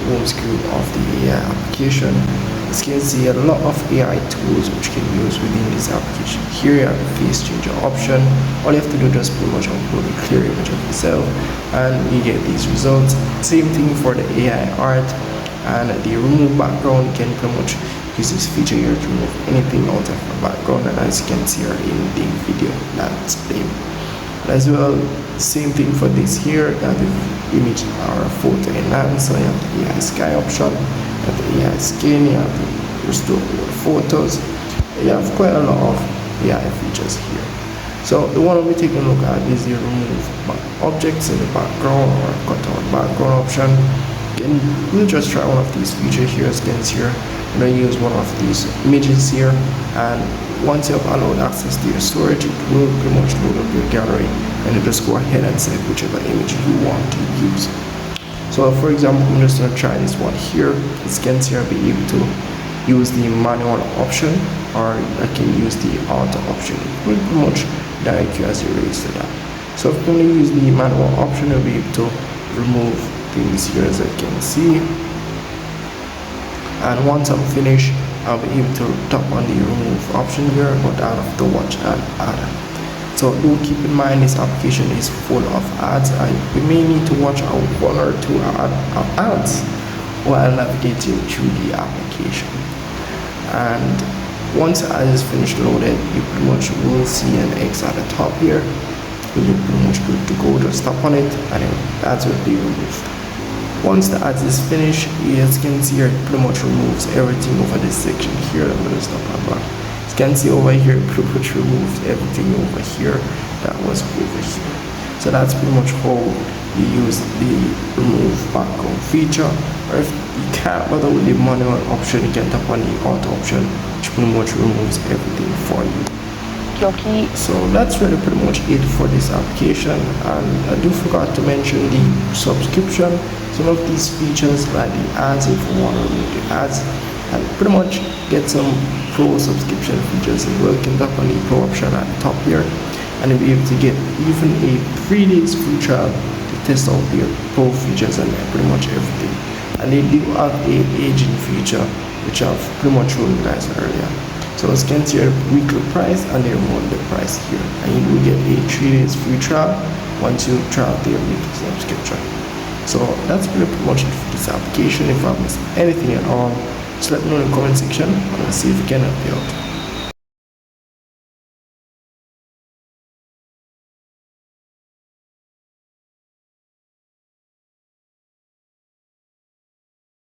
home screen of the AI application. As you can see, a lot of AI tools which you can use within this application. Here you have the face changer option. All you have to do is just pretty much upload a clear image of yourself and you get these results. Same thing for the AI art and the remove background. You can pretty much use this feature here to remove anything out of the background, and as you can see here in the video that's playing. As well, same thing for this here, that the image or photo enhance. So you have the AI sky option, you have the AI skin, you have the restore your photos. You have quite a lot of AI features here. So the one we're taking a look at is the remove objects in the background or cut out background option. And we'll just try one of these features here. As you can see here, I'm going to use one of these images here, and once you have allowed access to your storage, it will pretty much load up your gallery, and you just go ahead and select whichever image you want to use. So for example, I'm just going to try this one here. As you can see, I'll be able to use the manual option, or I can use the auto option. It will pretty much direct you as you raise to that. So if I'm going to use the manual option, I'll be able to remove things here, as I can see. And once I'm finished, I'll be able to tap on the remove option here, but I have to watch and add. So do keep in mind this application is full of ads, and we may need to watch out one or two ads while navigating through the application. And once the ad is finished loaded, you pretty much will see an X at the top here. You're pretty much good to go. Just tap on it and the ads will be removed. Once the ads is finished, as you can see here, it pretty much removes everything over this section here. I'm going to stop and back. As you can see over here, it pretty much removes everything over here that was over here. So that's pretty much how you use the remove background feature. Or if you can't bother with the manual option, you can tap on the auto option, which pretty much removes everything for you. So that's really pretty much it for this application, and I do forgot to mention the subscription. Some of these features like the ads, if you want to remove the ads and pretty much get some pro subscription features as well, you can tap on the pro option at the top here and you'll be able to get even a 3 days free trial to test out their pro features and pretty much everything. And they do have a aging feature which I've pretty much shown you guys earlier. So as you can see, your weekly price and their monthly price here, and you will get a 3 days free trial once you try out their weekly subscription. So that's pretty much it for this application. If I missed anything at all, just let me know in the comment section and I'll see if we can help you out.